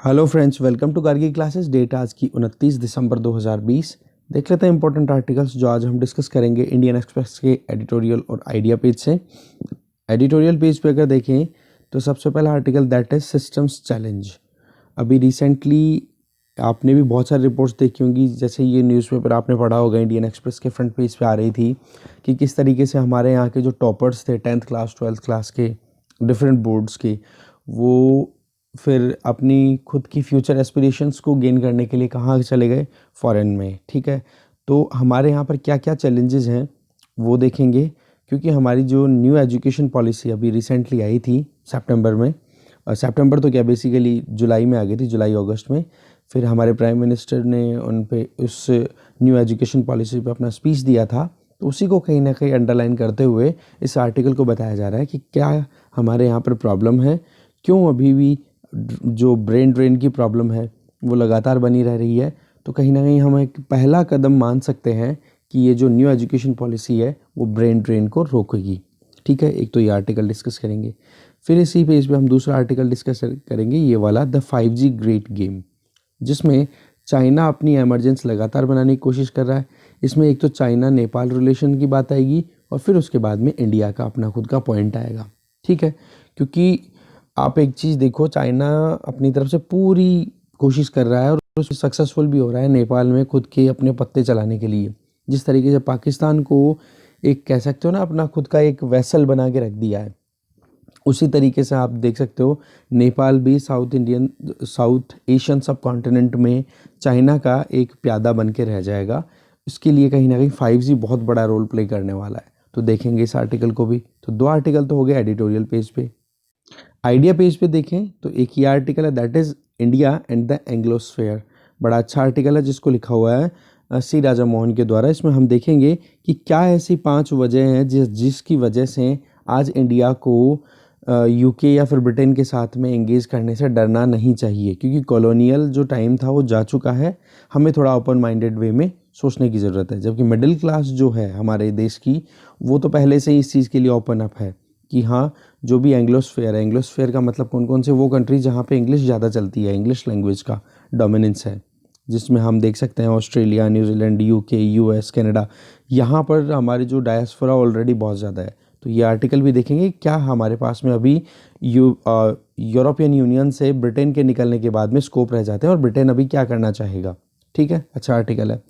Hello friends, welcome to Kargil classes. Date आज की 29 दिसंबर 2020। देख लेते हैं इंपॉर्टेंट आर्टिकल्स जो आज हम डिस्कस करेंगे इंडियन एक्सप्रेस के एडिटोरियल और आइडिया पेज से। एडिटोरियल पेज पे अगर देखें तो सबसे पहला article that is systems challenge. अभी रिसेंटली आपने भी बहुत सारी रिपोर्ट्स देखी होंगी, जैसे ये न्यूज़पेपर आपने पढ़ा होगा, इंडियन एक्सप्रेस के फ्रंट पेज पे आ रही थी कि किस तरीके से हमारे यहाँ के जो टॉपर्स थे 10th क्लास 12th क्लास के डिफरेंट बोर्ड्स के, वो फिर अपनी खुद की फ्यूचर एस्पिरेशंस को गेन करने के लिए कहाँ चले गए, फॉरेन में। ठीक है, तो हमारे यहाँ पर क्या क्या चैलेंजेस हैं वो देखेंगे, क्योंकि हमारी जो न्यू एजुकेशन पॉलिसी अभी रिसेंटली आई थी सितंबर में, और सितंबर तो क्या बेसिकली जुलाई में आ गई थी, जुलाई अगस्त में। फिर हमारे प्राइम मिनिस्टर ने उन पे उस न्यू एजुकेशन पॉलिसी पे अपना स्पीच दिया था, तो उसी को कहीं ना कहीं अंडरलाइन करते हुए इस आर्टिकल को बताया जा रहा है कि क्या हमारे यहाँ पर प्रॉब्लम है, क्यों अभी भी जो ब्रेन ड्रेन की प्रॉब्लम है वो लगातार बनी रह रही है। तो कहीं ना कहीं हम एक पहला कदम मान सकते हैं कि ये जो न्यू एजुकेशन पॉलिसी है वो ब्रेन ड्रेन को रोकेगी। ठीक है, एक तो ये आर्टिकल डिस्कस करेंगे। फिर इसी पेज पे हम दूसरा आर्टिकल डिस्कस करेंगे, ये वाला द 5G ग्रेट गेम, जिसमें चाइना अपनी एमरजेंस लगातार बनाने की कोशिश कर रहा है। इसमें एक तो चाइना नेपाल रिलेशन की बात आएगी और फिर उसके बाद में इंडिया का अपना खुद का पॉइंट आएगा। ठीक है, क्योंकि आप एक चीज़ देखो, चाइना अपनी तरफ से पूरी कोशिश कर रहा है और उसमें सक्सेसफुल भी हो रहा है नेपाल में खुद के अपने पत्ते चलाने के लिए। जिस तरीके से पाकिस्तान को एक कह सकते हो ना, अपना खुद का एक वेसल बना के रख दिया है, उसी तरीके से आप देख सकते हो नेपाल भी साउथ एशियन सब कॉन्टिनेंट में चाइना का एक प्यादा बन के रह जाएगा। इसके लिए कहीं ना कहीं 5G बहुत बड़ा रोल प्ले करने वाला है, तो देखेंगे इस आर्टिकल को भी। तो दो आर्टिकल तो हो गए एडिटोरियल पेज पे। आइडिया पेज पे देखें तो एक ये आर्टिकल है that is India and the Anglosphere. बड़ा अच्छा आर्टिकल है जिसको लिखा हुआ है सी राजा मोहन के द्वारा। इसमें हम देखेंगे कि क्या ऐसी 5 वजह हैं जिसकी वजह से आज इंडिया को यूके या फिर ब्रिटेन के साथ में एंगेज करने से डरना नहीं चाहिए, क्योंकि कॉलोनियल जो टाइम था वो जा चुका है। हमें थोड़ा ओपन माइंडेड वे में सोचने की ज़रूरत है, जबकि मिडिल क्लास जो है हमारे देश की, वो तो पहले से ही इस चीज़ के लिए ओपन अप है कि हाँ, जो भी एंग्लोस्फेयर है, एंग्लोस्फेयर का मतलब कौन कौन से वो कंट्री जहाँ पे इंग्लिश ज़्यादा चलती है, इंग्लिश लैंग्वेज का डोमिनेंस है, जिसमें हम देख सकते हैं Australia, New Zealand, UK, US, Canada. यहाँ पर हमारी जो डायस्पोरा ऑलरेडी बहुत ज़्यादा है। तो ये आर्टिकल भी देखेंगे क्या हमारे पास में अभी यूरोपियन यूनियन से ब्रिटेन के निकलने के बाद में स्कोप रह जाते हैं और ब्रिटेन अभी क्या करना चाहेगा। ठीक है, अच्छा आर्टिकल है।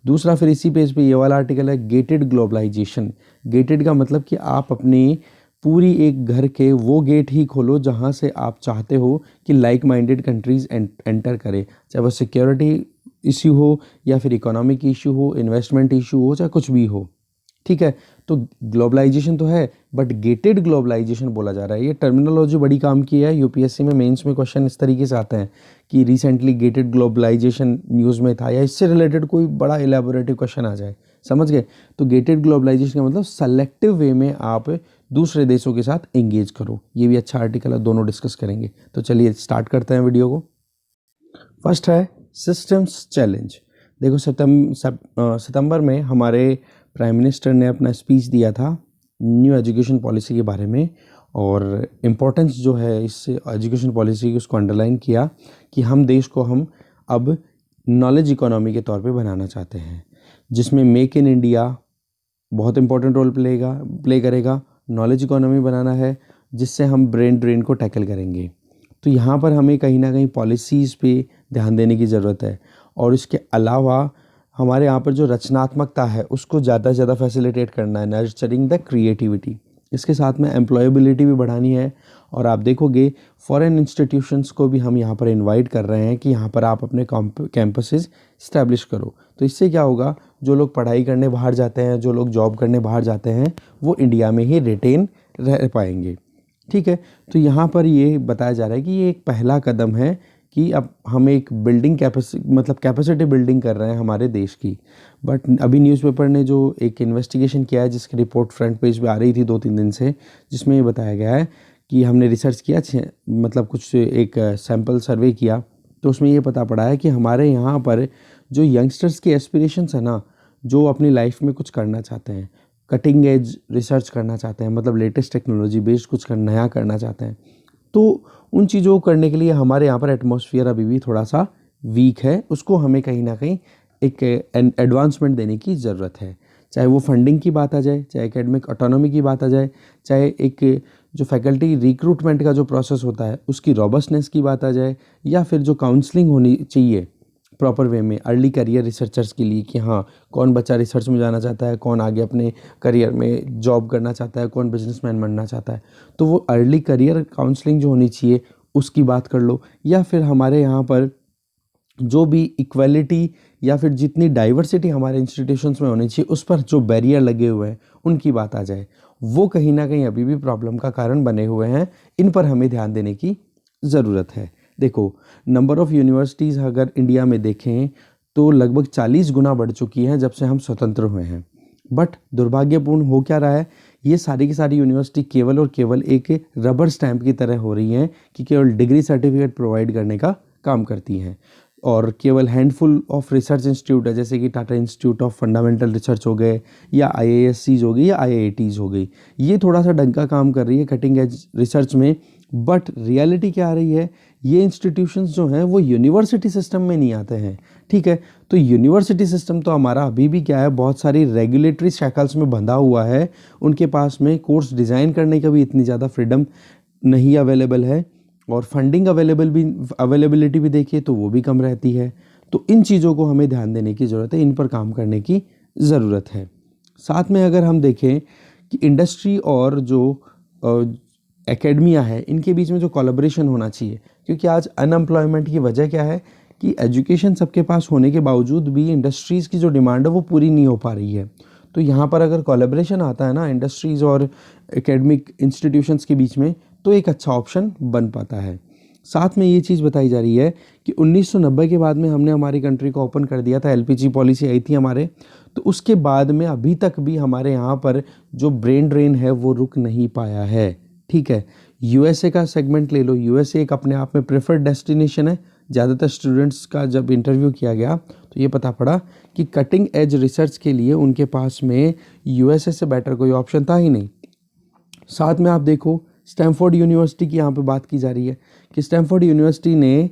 दूसरा फिर इसी पेज पे ये वाला आर्टिकल है गेटेड ग्लोबलाइजेशन। गेटेड का मतलब कि आप अपनी पूरी एक घर के वो गेट ही खोलो जहाँ से आप चाहते हो कि लाइक माइंडेड कंट्रीज़ एंटर करें, चाहे वो सिक्योरिटी इशू हो या फिर इकोनॉमिक इशू हो, इन्वेस्टमेंट इशू हो, चाहे कुछ भी हो। ठीक है, तो ग्लोबलाइजेशन तो है बट गेटेड ग्लोबलाइजेशन बोला जा रहा है। ये टर्मिनोलॉजी बड़ी काम की है, यूपीएससी में मेंस में क्वेश्चन इस तरीके से आते हैं कि रिसेंटली गेटेड ग्लोबलाइजेशन न्यूज़ में था, या इससे रिलेटेड कोई बड़ा इलेबोरेटिव क्वेश्चन आ जाए, समझ गए। तो गेटेड ग्लोबलाइजेशन का मतलब सेलेक्टिव वे में आप दूसरे देशों के साथ एंगेज करो। ये भी अच्छा आर्टिकल है, दोनों डिस्कस करेंगे। तो चलिए स्टार्ट करते हैं वीडियो को। फर्स्ट है सिस्टम्स चैलेंज। देखो सितंबर में हमारे प्राइम मिनिस्टर ने अपना स्पीच दिया था न्यू एजुकेशन पॉलिसी के बारे में, और इम्पोर्टेंस जो है इस एजुकेशन पॉलिसी की उसको अंडरलाइन किया कि हम देश को हम अब नॉलेज इकोनॉमी के तौर पे बनाना चाहते हैं, जिसमें मेक इन इंडिया बहुत इंपॉर्टेंट रोल प्ले करेगा। नॉलेज इकोनॉमी बनाना है जिससे हम ब्रेन ड्रेन को टैकल करेंगे। तो यहाँ पर हमें कहीं ना कहीं पॉलिसीज़ पे ध्यान देने की ज़रूरत है, और इसके अलावा हमारे यहाँ पर जो रचनात्मकता है उसको ज़्यादा से ज़्यादा फैसिलिटेट करना है, नर्चरिंग द क्रिएटिविटी। इसके साथ में एम्प्लॉयबिलिटी भी बढ़ानी है। और आप देखोगे फॉरेन इंस्टीट्यूशंस को भी हम यहाँ पर इनवाइट कर रहे हैं कि यहाँ पर आप अपने कैंपसेस इस्टेब्लिश करो। तो इससे क्या होगा, जो लोग पढ़ाई करने बाहर जाते हैं, जो लोग जॉब करने बाहर जाते हैं, वो इंडिया में ही रिटेन रह पाएंगे। ठीक है, तो यहाँ पर ये बताया जा रहा है कि ये एक पहला कदम है कि अब हम एक बिल्डिंग कैपेसिटी बिल्डिंग कर रहे हैं हमारे देश की। बट अभी न्यूज़पेपर ने जो एक इन्वेस्टिगेशन किया है, जिसकी रिपोर्ट फ्रंट पेज पे आ रही थी 2-3 दिन से, जिसमें ये बताया गया है कि हमने रिसर्च किया, कुछ एक सैम्पल सर्वे किया, तो उसमें ये पता पड़ा है कि हमारे यहाँ पर जो यंगस्टर्स की एस्पिरेशंस है ना, जो अपनी लाइफ में कुछ करना चाहते हैं, कटिंग एज रिसर्च करना चाहते हैं, मतलब लेटेस्ट टेक्नोलॉजी बेस्ड कुछ नया करना चाहते हैं, तो उन चीज़ों को करने के लिए हमारे यहाँ पर एटमॉस्फेयर अभी भी थोड़ा सा वीक है, उसको हमें कहीं ना कहीं एक एडवांसमेंट देने की ज़रूरत है। चाहे वो फंडिंग की बात आ जाए, चाहे एकेडमिक ऑटोनॉमी की बात आ जाए, चाहे एक जो फैकल्टी रिक्रूटमेंट का जो प्रोसेस होता है उसकी रॉबस्टनेस की बात आ जाए, या फिर जो काउंसलिंग होनी चाहिए प्रॉपर वे में अर्ली करियर रिसर्चर्स के लिए कि हाँ कौन बच्चा रिसर्च में जाना चाहता है, कौन आगे अपने करियर में जॉब करना चाहता है, कौन बिजनेसमैन बनना चाहता है, तो वो अर्ली करियर काउंसलिंग जो होनी चाहिए उसकी बात कर लो। या फिर हमारे यहाँ पर जो भी इक्वलिटी या फिर जितनी डाइवर्सिटी हमारे इंस्टीट्यूशंस में होनी चाहिए उस पर जो बैरियर लगे हुए हैं उनकी बात आ जाए, वो कहीं ना कहीं अभी भी प्रॉब्लम का कारण बने हुए हैं। इन पर हमें ध्यान देने की ज़रूरत है। देखो, नंबर ऑफ़ यूनिवर्सिटीज़ अगर इंडिया में देखें तो लगभग 40 गुना बढ़ चुकी हैं जब से हम स्वतंत्र हुए हैं। बट दुर्भाग्यपूर्ण हो क्या रहा है, ये सारी की सारी यूनिवर्सिटी केवल और केवल एक रबर स्टैंप की तरह हो रही हैं कि केवल डिग्री सर्टिफिकेट प्रोवाइड करने का काम करती हैं, और केवल हैंडफुल ऑफ रिसर्च इंस्टीट्यूट है जैसे कि Tata institute of fundamental research हो गए, या IISCs हो गई, या IITs हो गई, ये थोड़ा सा ढंग का काम कर रही है कटिंग एज रिसर्च में। बट रियलिटी क्या आ रही है, ये इंस्टीट्यूशंस जो हैं वो यूनिवर्सिटी सिस्टम में नहीं आते हैं। ठीक है, तो यूनिवर्सिटी सिस्टम तो हमारा अभी भी क्या है, बहुत सारी रेगुलेटरी शैकल्स में बंधा हुआ है। उनके पास में कोर्स डिज़ाइन करने का भी इतनी ज़्यादा फ्रीडम नहीं अवेलेबल है, और फंडिंग अवेलेबिलिटी भी देखिए तो वो भी कम रहती है। तो इन चीज़ों को हमें ध्यान देने की ज़रूरत है, इन पर काम करने की ज़रूरत है। साथ में अगर हम देखें कि इंडस्ट्री और जो एकेडमिया है इनके बीच में जो कोलैबोरेशन होना चाहिए, क्योंकि आज अनएम्प्लॉयमेंट की वजह क्या है कि एजुकेशन सबके पास होने के बावजूद भी इंडस्ट्रीज़ की जो डिमांड है वो पूरी नहीं हो पा रही है। तो यहाँ पर अगर कोलैबोरेशन आता है ना इंडस्ट्रीज़ और एकेडमिक इंस्टीट्यूशंस के बीच में, तो एक अच्छा ऑप्शन बन पाता है। साथ में ये चीज़ बताई जा रही है कि 1990 के बाद में हमने हमारी कंट्री को ओपन कर दिया था, LPG पॉलिसी आई थी हमारे, तो उसके बाद में अभी तक भी हमारे यहाँ पर जो ब्रेन ड्रेन है वो रुक नहीं पाया है। ठीक है, USA का सेगमेंट ले लो, USA एक अपने आप में प्रेफर्ड डेस्टिनेशन है। ज़्यादातर स्टूडेंट्स का जब इंटरव्यू किया गया तो ये पता पड़ा कि कटिंग एज रिसर्च के लिए उनके पास में USA से बेटर कोई ऑप्शन था ही नहीं। साथ में आप देखो स्टैनफोर्ड यूनिवर्सिटी की यहाँ पे बात की जा रही है कि स्टैनफोर्ड यूनिवर्सिटी ने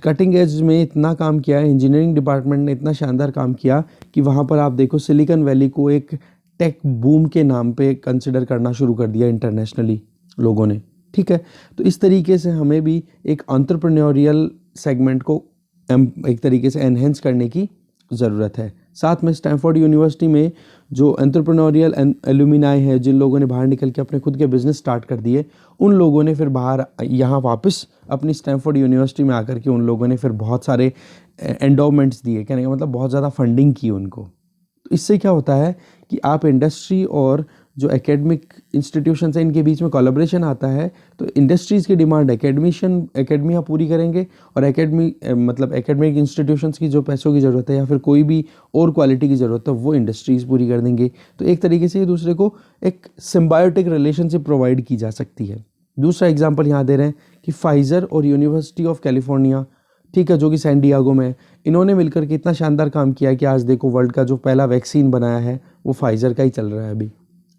कटिंग एज में इतना काम किया है, इंजीनियरिंग डिपार्टमेंट ने इतना शानदार काम किया कि वहाँ पर आप देखो सिलिकॉन वैली को एक टेक बूम के नाम पे कंसिडर करना शुरू कर दिया इंटरनेशनली लोगों ने। ठीक है, तो इस तरीके से हमें भी एक एंटरप्रेन्योरियल सेगमेंट को एक तरीके से एनहेंस करने की ज़रूरत है। साथ में स्टैनफोर्ड यूनिवर्सिटी में जो एंटरप्रेन्योरियल एलुमिनाई है, जिन लोगों ने बाहर निकल के अपने खुद के बिजनेस स्टार्ट कर दिए, उन लोगों ने फिर बाहर यहाँ वापस अपनी स्टैनफोर्ड यूनिवर्सिटी में आकर के उन लोगों ने फिर बहुत सारे एंडोमेंट्स दिए, कहने का मतलब बहुत ज़्यादा फंडिंग की उनको। तो इससे क्या होता है कि आप इंडस्ट्री और जो एकेडमिक इंस्टीट्यूशंस हैं इनके बीच में कोलैबोरेशन आता है, तो इंडस्ट्रीज़ की डिमांड एकेडमिया पूरी करेंगे, और एकेडमिक इंस्टीट्यूशंस की जो पैसों की ज़रूरत है या फिर कोई भी और क्वालिटी की ज़रूरत है वो इंडस्ट्रीज़ पूरी कर देंगे। तो एक तरीके से एक दूसरे को एक सिम्बायोटिक रिलेशनशिप प्रोवाइड की जा सकती है। दूसरा एग्जाम्पल यहाँ दे रहे हैं कि फाइज़र और यूनिवर्सिटी ऑफ कैलिफोर्निया, ठीक है, जो कि सैन डियागो में है, इन्होंने मिलकर के इतना शानदार काम किया कि आज देखो वर्ल्ड का जो पहला वैक्सीन बनाया है वो फाइज़र का ही चल रहा है अभी।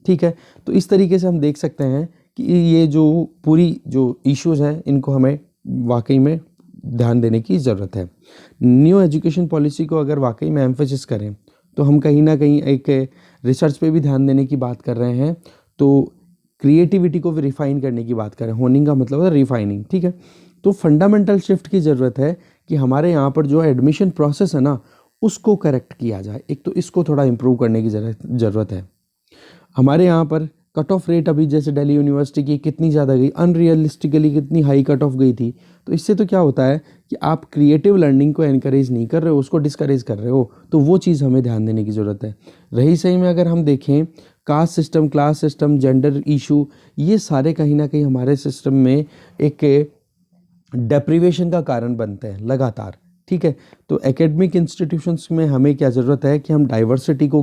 ठीक है, तो इस तरीके से हम देख सकते हैं कि ये जो पूरी जो इश्यूज़ हैं इनको हमें वाकई में ध्यान देने की ज़रूरत है। न्यू एजुकेशन पॉलिसी को अगर वाकई में एम्फेसिस करें तो हम कहीं ना कहीं एक रिसर्च पे भी ध्यान देने की बात कर रहे हैं, तो क्रिएटिविटी को भी रिफ़ाइन करने की बात कर रहे हैं। होनिंग का मतलब है रिफ़ाइनिंग। ठीक है, तो फंडामेंटल शिफ्ट की ज़रूरत है कि हमारे यहाँ पर जो एडमिशन प्रोसेस है ना उसको करेक्ट किया जाए। एक तो इसको थोड़ा इम्प्रूव करने की ज़रूरत है। हमारे यहाँ पर कट ऑफ रेट अभी जैसे दिल्ली यूनिवर्सिटी की कितनी ज़्यादा गई, अनरियलिस्टिकली कितनी हाई कट ऑफ गई थी। तो इससे तो क्या होता है कि आप क्रिएटिव लर्निंग को एनकरेज नहीं कर रहे हो, उसको डिस्करेज कर रहे हो। तो वो चीज़ हमें ध्यान देने की ज़रूरत है। रही सही में अगर हम देखें caste system, class system, gender issue, ये सारे कहीं ना कहीं हमारे सिस्टम में एक डेप्रीवेशन का कारण बनते हैं लगातार। ठीक है, तो एकेडमिक इंस्टीट्यूशंस में हमें क्या ज़रूरत है कि हम डाइवर्सिटी को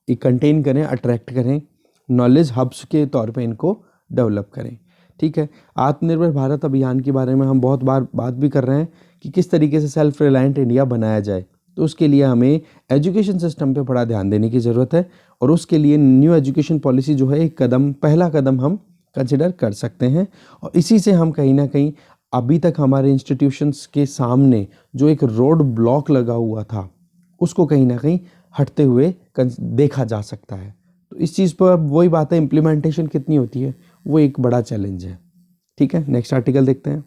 कंटेन करें, अट्रैक्ट करें, नॉलेज हब्स के तौर पे इनको डेवलप करें। ठीक है, आत्मनिर्भर भारत अभियान के बारे में हम बहुत बार बात भी कर रहे हैं कि किस तरीके से सेल्फ रिलायंट इंडिया बनाया जाए। तो उसके लिए हमें एजुकेशन सिस्टम पे बड़ा ध्यान देने की ज़रूरत है, और उसके लिए न्यू एजुकेशन पॉलिसी जो है एक पहला कदम हम कंसिडर कर सकते हैं। और इसी से हम कहीं ना कहीं अभी तक हमारे इंस्टीट्यूशंस के सामने जो एक रोड ब्लॉक लगा हुआ था उसको कहीं ना कहीं हटते हुए देखा जा सकता है। तो इस चीज़ पर वही बात है, इम्प्लीमेंटेशन कितनी होती है वो एक बड़ा चैलेंज है। ठीक है, नेक्स्ट आर्टिकल देखते हैं।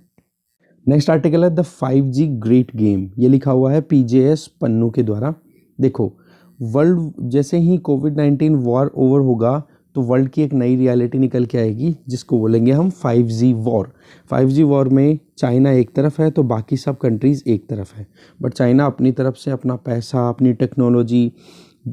नेक्स्ट आर्टिकल है द 5G ग्रेट गेम। ये लिखा हुआ है PJS पन्नू के द्वारा। देखो, वर्ल्ड जैसे ही कोविड-19 वॉर ओवर होगा तो वर्ल्ड की एक नई रियलिटी निकल के आएगी जिसको बोलेंगे हम 5G वॉर। 5G वॉर में चाइना एक तरफ है तो बाकी सब कंट्रीज़ एक तरफ है, बट चाइना अपनी तरफ से अपना पैसा, अपनी टेक्नोलॉजी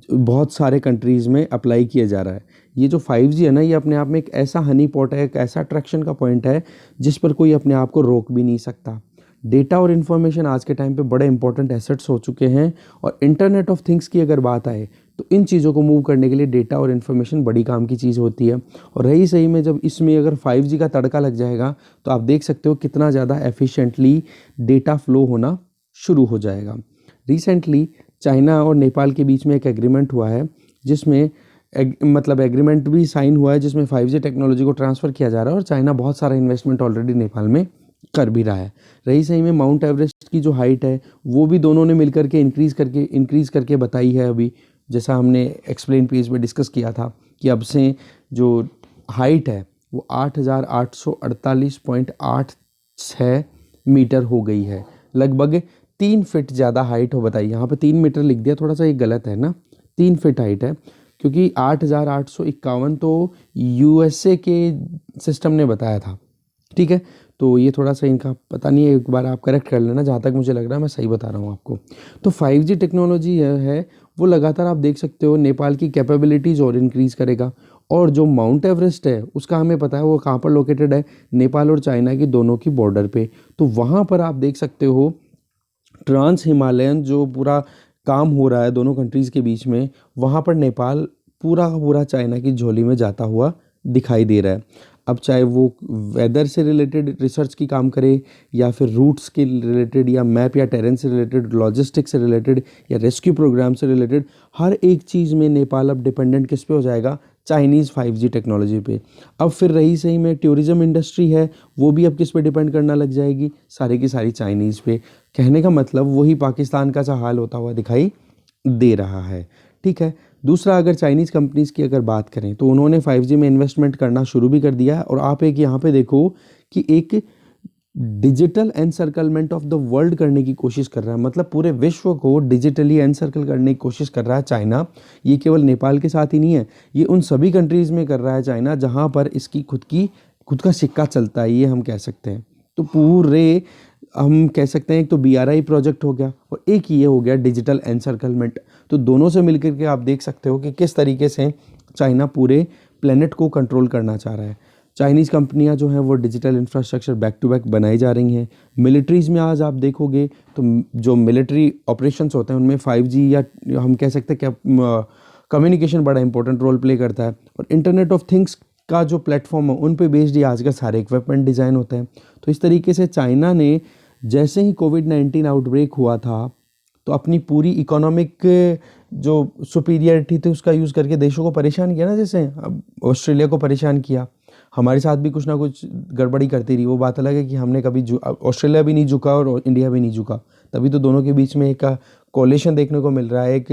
बहुत सारे कंट्रीज़ में अप्लाई किया जा रहा है। ये जो 5G है ना, ये अपने आप में एक ऐसा हनी पॉट है, एक ऐसा अट्रैक्शन का पॉइंट है जिस पर कोई अपने आप को रोक भी नहीं सकता। डेटा और इन्फॉर्मेशन आज के टाइम पे बड़े इंपॉर्टेंट एसेट्स हो चुके हैं, और इंटरनेट ऑफ थिंग्स की अगर बात आए तो इन चीज़ों को मूव करने के लिए डेटा और इन्फॉर्मेशन बड़ी काम की चीज़ होती है। और रही सही में जब इसमें अगर 5G का तड़का लग जाएगा तो आप देख सकते हो कितना ज़्यादा एफिशिएंटली डेटा फ्लो होना शुरू हो जाएगा। रिसेंटली चाइना और नेपाल के बीच में एक एग्रीमेंट हुआ है जिसमें मतलब एग्रीमेंट भी साइन हुआ है जिसमें 5G टेक्नोलॉजी को ट्रांसफ़र किया जा रहा है, और चाइना बहुत सारा इन्वेस्टमेंट ऑलरेडी नेपाल में कर भी रहा है। रही सही में माउंट एवरेस्ट की जो हाइट है वो भी दोनों ने मिलकर के इंक्रीज़ करके बताई है। अभी जैसा हमने एक्सप्लेन पेज में डिस्कस किया था कि अब से जो हाइट है वो 8,848.86 मीटर हो गई है, लगभग 3 फीट ज़्यादा हाइट हो। बताइए, यहाँ पे 3 मीटर लिख दिया, थोड़ा सा ये गलत है ना, 3 फीट हाइट है, क्योंकि 8,851 तो USA के सिस्टम ने बताया था। ठीक है, तो ये थोड़ा सा इनका पता नहीं है, एक बार आप करेक्ट कर लेना, जहाँ तक मुझे लग रहा है मैं सही बता रहा हूँ आपको। तो 5G टेक्नोलॉजी है वो लगातार आप देख सकते हो नेपाल की कैपेबिलिटीज़ और इंक्रीज़ करेगा। और जो माउंट एवरेस्ट है उसका हमें पता है वो कहाँ पर लोकेटेड है, नेपाल और चाइना की दोनों की बॉर्डर पे। तो वहाँ पर आप देख सकते हो ट्रांस हिमालयन जो पूरा काम हो रहा है दोनों कंट्रीज़ के बीच में, वहाँ पर नेपाल पूरा का पूरा चाइना की झोली में जाता हुआ दिखाई दे रहा है। अब चाहे वो वेदर से रिलेटेड रिसर्च की काम करे, या फिर रूट्स के रिलेटेड, या मैप या टेरेन से रिलेटेड, लॉजिस्टिक्स से रिलेटेड, या रेस्क्यू प्रोग्राम से रिलेटेड, हर एक चीज़ में नेपाल अब डिपेंडेंट किस पे हो जाएगा, चाइनीज़ 5G टेक्नोलॉजी पे। अब फिर रही सही में टूरिज़्म इंडस्ट्री है वो भी अब किस पे डिपेंड करना लग जाएगी, सारी की सारी चाइनीज़ पे। कहने का मतलब वही पाकिस्तान का सा हाल होता हुआ दिखाई दे रहा है। ठीक है, दूसरा अगर चाइनीज़ कंपनीज़ की अगर बात करें तो उन्होंने 5G में इन्वेस्टमेंट करना शुरू भी कर दिया है। और आप एक यहाँ पे देखो कि एक digital encirclement of the world करने की कोशिश कर रहा है, मतलब पूरे विश्व को डिजिटली एनसर्कल करने की कोशिश कर रहा है चाइना। ये केवल नेपाल के साथ ही नहीं है, ये उन सभी कंट्रीज़ में कर रहा है चाइना जहाँ पर इसकी खुद का सिक्का चलता है, ये हम कह सकते हैं। तो पूरे हम कह सकते हैं एक तो BRI प्रोजेक्ट हो गया और एक ये हो गया डिजिटल एनसर्कलमेंट। तो दोनों से मिलकर के आप देख सकते हो कि किस तरीके से चाइना पूरे प्लेनेट को कंट्रोल करना चाह रहा है। चाइनीज़ कंपनियां जो हैं वो digital infrastructure back to back बनाई जा रही हैं। मिलिट्रीज़ में आज आप देखोगे तो जो मिलिट्री ऑपरेशंस होते हैं उनमें 5G या हम कह सकते हैं क्या कम्युनिकेशन बड़ा इंपॉर्टेंट रोल प्ले करता है। और इंटरनेट ऑफ थिंग्स का जो प्लेटफॉर्म है उन पे बेस्ड ही आज का सारे इक्विपमेंट डिज़ाइन होते हैं। तो इस तरीके से चाइना ने जैसे ही कोविड-19 आउटब्रेक हुआ था तो अपनी पूरी इकोनॉमिक जो सुपीरियरिटी थी उसका यूज़ करके देशों को परेशान किया ना, जैसे अब ऑस्ट्रेलिया को परेशान किया। हमारे साथ भी कुछ ना कुछ गड़बड़ी करती रही, वो बात अलग है कि हमने कभी ऑस्ट्रेलिया भी नहीं झुका और इंडिया भी नहीं झुका, तभी तो दोनों के बीच में एक कोलिशन देखने को मिल रहा है, एक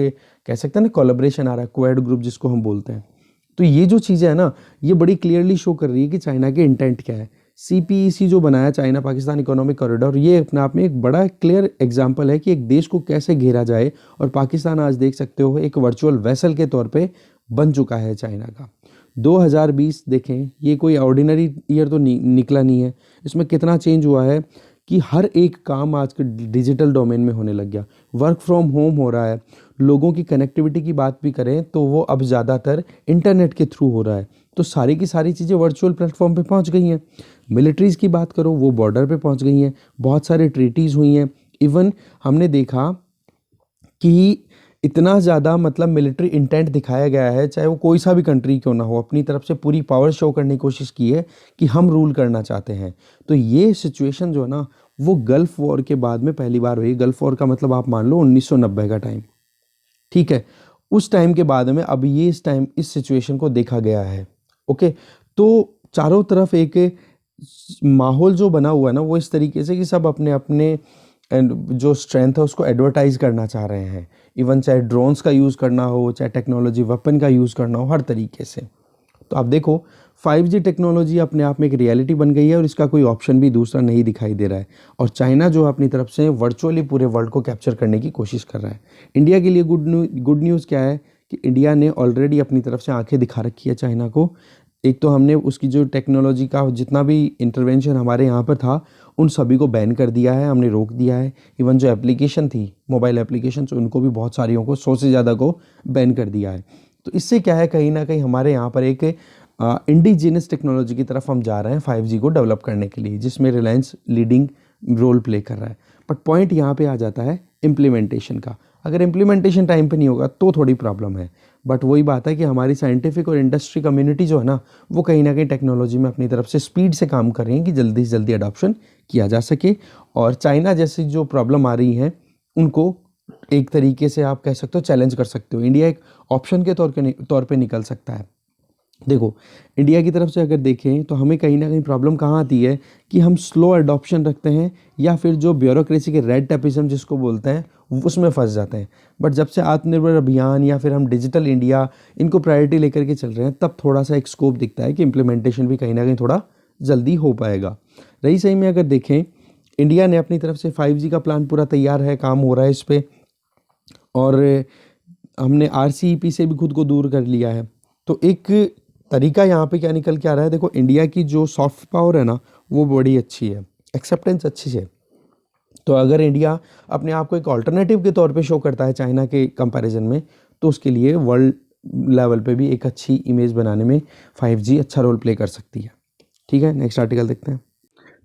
कह सकते हैं ना कोलैबोरेशन आ रहा है, क्वाड ग्रुप जिसको हम बोलते हैं। तो ये जो चीज़ें है ना, ये बड़ी क्लियरली शो कर रही है कि चाइना के इंटेंट क्या है। CPEC जो बनाया चाइना पाकिस्तान इकोनॉमिक कॉरिडोर, ये अपने आप में एक बड़ा क्लियर एग्जांपल है कि एक देश को कैसे घेरा जाए। और पाकिस्तान आज देख सकते हो एक वर्चुअल वेसल के तौर पे बन चुका है चाइना का। 2020 देखें, ये कोई ऑर्डिनरी ईयर तो निकला नहीं है। इसमें कितना चेंज हुआ है कि हर एक काम आज के डिजिटल डोमेन में होने लग गया। वर्क फ्रॉम होम हो रहा है, लोगों की कनेक्टिविटी की बात भी करें तो वो अब ज़्यादातर इंटरनेट के थ्रू हो रहा है। तो सारी की सारी चीज़ें वर्चुअल प्लेटफॉर्म पे पहुंच गई हैं। मिलिट्रीज़ की बात करो वो बॉर्डर पे पहुंच गई हैं, बहुत सारे ट्रीटीज़ हुई हैं। इवन हमने देखा कि इतना ज़्यादा मतलब मिलिट्री इंटेंट दिखाया गया है, चाहे वो कोई सा भी कंट्री क्यों ना हो, अपनी तरफ से पूरी पावर शो करने की कोशिश की है कि हम रूल करना चाहते हैं। तो ये सिचुएशन जो है ना वो गल्फ़ वॉर के बाद में पहली बार हुई। गल्फ़ वॉर का मतलब आप मान लो 1990 का टाइम, ठीक है, उस टाइम के बाद में अब ये इस सिचुएशन को देखा गया है। ओके, तो चारों तरफ एक माहौल जो बना हुआ है ना वो इस तरीके से कि सब अपने अपने जो स्ट्रेंथ है उसको एडवर्टाइज करना चाह रहे हैं। इवन चाहे ड्रोन्स का यूज़ करना हो, चाहे टेक्नोलॉजी वेपन का यूज़ करना हो, हर तरीके से। तो आप देखो 5G टेक्नोलॉजी अपने आप में एक रियलिटी बन गई है और इसका कोई ऑप्शन भी दूसरा नहीं दिखाई दे रहा है। और चाइना जो अपनी तरफ से वर्चुअली पूरे वर्ल्ड को कैप्चर करने की कोशिश कर रहा है। इंडिया के लिए गुड न्यूज़ क्या है कि इंडिया ने ऑलरेडी अपनी तरफ से आंखें दिखा रखी है चाइना को। एक तो हमने उसकी जो टेक्नोलॉजी का जितना भी इंटरवेंशन हमारे यहाँ पर था उन सभी को बैन कर दिया है, हमने रोक दिया है। इवन जो एप्लीकेशन थी, मोबाइल एप्लीकेशन, उनको भी बहुत सारियों को 100 से ज़्यादा को बैन कर दिया है। तो इससे क्या है, कहीं ना कहीं हमारे यहाँ पर एक इंडिजिनस टेक्नोलॉजी की तरफ हम जा रहे हैं 5G को डेवलप करने के लिए, जिसमें रिलायंस लीडिंग रोल प्ले कर रहा है। बट पॉइंट यहाँ पे आ जाता है इम्प्लीमेंटेशन का। अगर इम्प्लीमेंटेशन टाइम पे नहीं होगा तो थोड़ी प्रॉब्लम है। बट वही बात है कि हमारी साइंटिफिक और इंडस्ट्री कम्युनिटी जो है ना वो कहीं ना कहीं टेक्नोलॉजी में अपनी तरफ से स्पीड से काम कर रही है कि जल्दी से जल्दी अडॉप्शन किया जा सके। और चाइना जैसी जो प्रॉब्लम आ रही हैं उनको एक तरीके से आप कह सकते हो चैलेंज कर सकते हो। इंडिया एक ऑप्शन के तौर पे निकल सकता है। देखो इंडिया की तरफ से अगर देखें तो हमें कहीं ना कहीं प्रॉब्लम कहाँ आती है कि हम स्लो अडॉप्शन रखते हैं या फिर जो ब्यूरोक्रेसी के रेड टेपिज्म जिसको बोलते हैं उसमें फंस जाते हैं। बट जब से आत्मनिर्भर अभियान या फिर हम डिजिटल इंडिया इनको प्रायोरिटी लेकर के चल रहे हैं तब थोड़ा सा एक स्कोप दिखता है कि इम्प्लीमेंटेशन भी कहीं ना कहीं थोड़ा जल्दी हो पाएगा। रही सही में अगर देखें इंडिया ने अपनी तरफ से 5G का प्लान पूरा तैयार है, काम हो रहा है इस पर, और हमने RCEP से भी खुद को दूर कर लिया है। तो एक तरीका यहाँ पे क्या निकल के आ रहा है, देखो इंडिया की जो सॉफ्ट पावर है ना वो बड़ी अच्छी है, एक्सेप्टेंस अच्छी है। तो अगर इंडिया अपने आप को एक ऑल्टरनेटिव के तौर पे शो करता है चाइना के कंपैरिजन में तो उसके लिए वर्ल्ड लेवल पे भी एक अच्छी इमेज बनाने में 5G अच्छा रोल प्ले कर सकती है। ठीक है, नेक्स्ट आर्टिकल देखते हैं।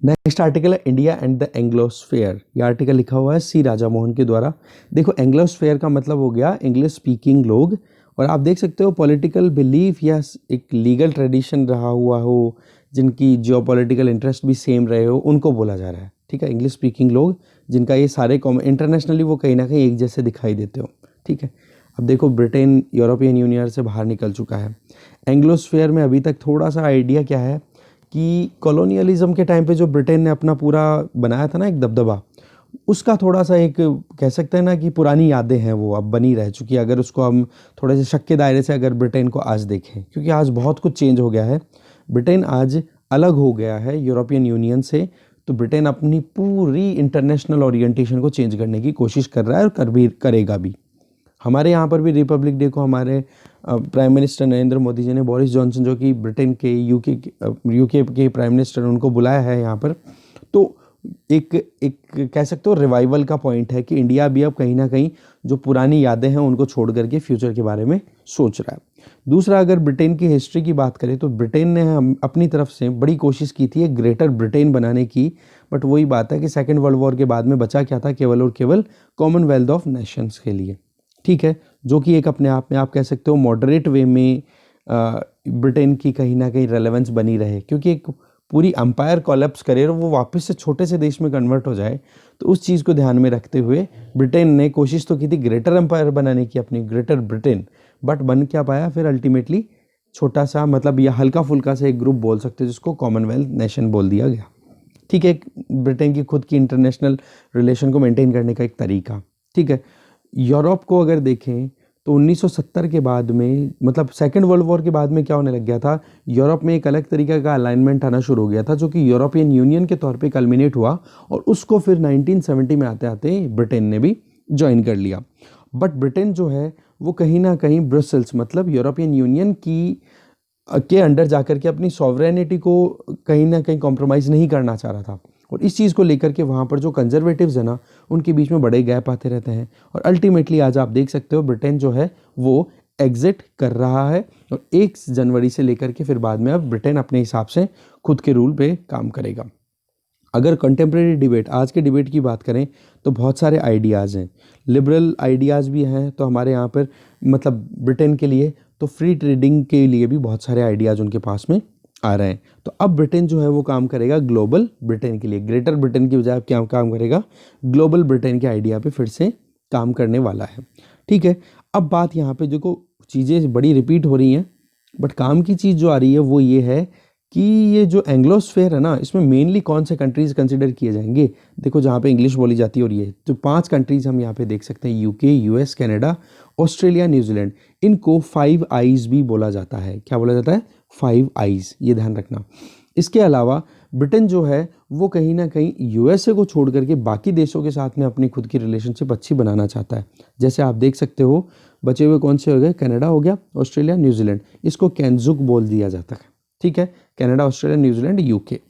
नेक्स्ट आर्टिकल है इंडिया एंड द एंग्लोस्फेयर। ये आर्टिकल लिखा हुआ है C राजा मोहन के द्वारा। देखो एंग्लोस्फेयर का मतलब हो गया इंग्लिश स्पीकिंग लोग, और आप देख सकते हो पॉलिटिकल बिलीफ या एक लीगल ट्रेडिशन रहा हुआ हो, जिनकी जियोपॉलिटिकल इंटरेस्ट भी सेम रहे हो, उनको बोला जा रहा है। ठीक है, इंग्लिश स्पीकिंग लोग जिनका ये सारे इंटरनेशनली वो कहीं ना कहीं एक जैसे दिखाई देते हो। ठीक है, अब देखो ब्रिटेन यूरोपियन यूनियन से बाहर निकल चुका है। एंग्लोस्फेयर में अभी तक थोड़ा सा आइडिया क्या है कि कॉलोनियलिज्म के टाइम पे जो ब्रिटेन ने अपना पूरा बनाया था ना एक दबदबा, उसका थोड़ा सा एक कह सकते हैं ना कि पुरानी यादें हैं वो अब बनी रह चुकी है। अगर उसको हम थोड़े से शक के दायरे से अगर ब्रिटेन को आज देखें, क्योंकि आज बहुत कुछ चेंज हो गया है, ब्रिटेन आज अलग हो गया है यूरोपियन यूनियन से। तो ब्रिटेन अपनी पूरी इंटरनेशनल ओरिएंटेशन को चेंज करने की कोशिश कर रहा है और करेगा भी। हमारे यहाँ पर भी रिपब्लिक डे को हमारे प्राइम मिनिस्टर नरेंद्र मोदी जी ने बोरिस जॉनसन जो कि ब्रिटेन के यूके के प्राइम मिनिस्टर उनको बुलाया है यहाँ पर। तो एक कह सकते हो रिवाइवल का पॉइंट है कि इंडिया भी अब कहीं ना कहीं जो पुरानी यादें हैं उनको छोड़ करके फ्यूचर के बारे में सोच रहा है। दूसरा, अगर ब्रिटेन की हिस्ट्री की बात करें तो ब्रिटेन ने अपनी तरफ से बड़ी कोशिश की थी एक ग्रेटर ब्रिटेन बनाने की। बट वही बात है कि सेकेंड वर्ल्ड वॉर के बाद में बचा क्या था, केवल और केवल कॉमनवेल्थ ऑफ नेशंस के लिए। ठीक है, जो कि एक अपने आप में आप कह सकते हो मॉडरेट वे में ब्रिटेन की कहीं ना कहीं रेलेवेंस बनी रहे, क्योंकि एक पूरी अंपायर कोलैप्स करे और वो वापस से छोटे से देश में कन्वर्ट हो जाए। तो उस चीज़ को ध्यान में रखते हुए ब्रिटेन ने कोशिश तो की थी ग्रेटर एम्पायर बनाने की अपनी, ग्रेटर ब्रिटेन, बट बन क्या पाया फिर अल्टीमेटली छोटा सा, मतलब या हल्का फुल्का सा एक ग्रुप बोल सकते हो जिसको कॉमनवेल्थ नेशन बोल दिया गया। ठीक है, ब्रिटेन की खुद की इंटरनेशनल रिलेशन को मेंटेन करने का एक तरीका। ठीक है, यूरोप को अगर देखें तो 1970 के बाद में, मतलब सेकेंड वर्ल्ड वॉर के बाद में क्या होने लग गया था, यूरोप में एक अलग तरीके का अलाइनमेंट आना शुरू हो गया था जो कि यूरोपियन यूनियन के तौर पे कल्मिनेट हुआ, और उसको फिर 1970 में आते आते ब्रिटेन ने भी ज्वाइन कर लिया। बट ब्रिटेन जो है वो कहीं ना कहीं ब्रसेल्स मतलब यूरोपियन यूनियन की के अंडर जाकर के अपनी सॉवरेनिटी को कहीं ना कहीं कॉम्प्रोमाइज़ नहीं करना चाह रहा था, और इस चीज़ को लेकर के वहाँ पर जो कंजर्वेटिव्स है ना उनके बीच में बड़े गैप आते रहते हैं। और अल्टीमेटली आज आप देख सकते हो ब्रिटेन जो है वो एग्जिट कर रहा है, और 1 जनवरी से लेकर के फिर बाद में अब ब्रिटेन अपने हिसाब से खुद के रूल पे काम करेगा। अगर कंटेम्प्रेरी डिबेट, आज के डिबेट की बात करें तो बहुत सारे आइडियाज़ हैं, लिबरल आइडियाज़ भी हैं। तो हमारे यहाँ पर मतलब ब्रिटेन के लिए तो फ्री ट्रेडिंग के लिए भी बहुत सारे आइडियाज़ उनके पास में आ रहे हैं। तो अब ब्रिटेन जो है वो काम करेगा ग्लोबल ब्रिटेन के लिए, ग्रेटर ब्रिटेन की बजाय अब क्या काम करेगा, ग्लोबल ब्रिटेन के आइडिया पे फिर से काम करने वाला है। ठीक है, अब बात यहाँ पे देखो चीज़ें बड़ी रिपीट हो रही हैं, बट काम की चीज़ जो आ रही है वो ये है कि ये जो एंग्लोस्फेयर है ना, इसमें मेनली कौन से कंट्रीज कंसिडर किए जाएंगे। देखो जहाँ पे इंग्लिश बोली जाती है, और ये तो 5 कंट्रीज हम यहाँ पे देख सकते हैं, UK, US, Canada, Australia, New Zealand. इनको 5 आइज भी बोला जाता है। क्या बोला जाता है? 5 आइज, ये ध्यान रखना। इसके अलावा ब्रिटेन जो है वो कहीं ना कहीं यूएसए को छोड़ करके बाकी देशों के साथ में अपनी खुद की रिलेशनशिप अच्छी बनाना चाहता है। जैसे आप देख सकते हो, बचे हुए कौन से हो गए? कनाडा हो गया, ऑस्ट्रेलिया, न्यूजीलैंड। इसको कैनजुक बोल दिया जाता है, ठीक है। Canada, Australia, New Zealand, UK.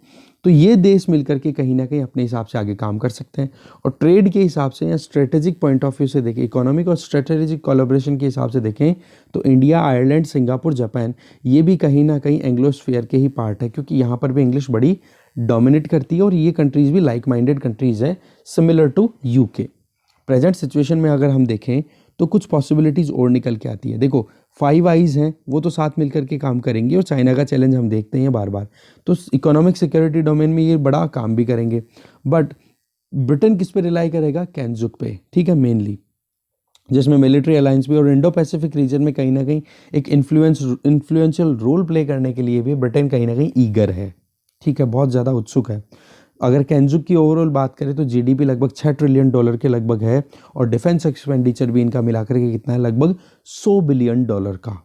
तो ये देश मिलकर के कहीं ना कहीं अपने हिसाब से आगे काम कर सकते हैं। और ट्रेड के हिसाब से या स्ट्रेटेजिक पॉइंट ऑफ व्यू से देखें, इकोनॉमिक और स्ट्रेटेजिक कोलैबोरेशन के हिसाब से देखें, तो इंडिया, आयरलैंड, सिंगापुर, जापान, ये भी कहीं ना कहीं एंग्लोस्फीयर के ही पार्ट है, क्योंकि यहाँ पर भी इंग्लिश बड़ी डोमिनेट करती है। और ये कंट्रीज़ भी लाइक माइंडेड कंट्रीज़ हैं, similar to UK. Present situation में अगर हम देखें तो कुछ पॉसिबिलिटीज़ और निकल के आती है। देखो 5 आइज़ हैं, वो तो साथ मिलकर के काम करेंगे, और चाइना का चैलेंज हम देखते हैं बार बार, तो इकोनॉमिक सिक्योरिटी डोमेन में ये बड़ा काम भी करेंगे। बट ब्रिटेन किस पे रिलाई करेगा? कैनजुक पे, ठीक है, मेनली, जिसमें मिलिट्री अलायंस भी, और इंडो पैसिफिक रीजन में कहीं ना कहीं एक इन्फ्लुएंशियल रोल प्ले करने के लिए भी ब्रिटेन कहीं ना कहीं ईगर है, ठीक है, बहुत ज़्यादा उत्सुक है। अगर कैनजुक की ओवरऑल बात करें तो जीडीपी लगभग $6 ट्रिलियन के लगभग है, और डिफेंस एक्सपेंडिचर भी इनका मिलाकर के कितना है? लगभग $100 बिलियन का,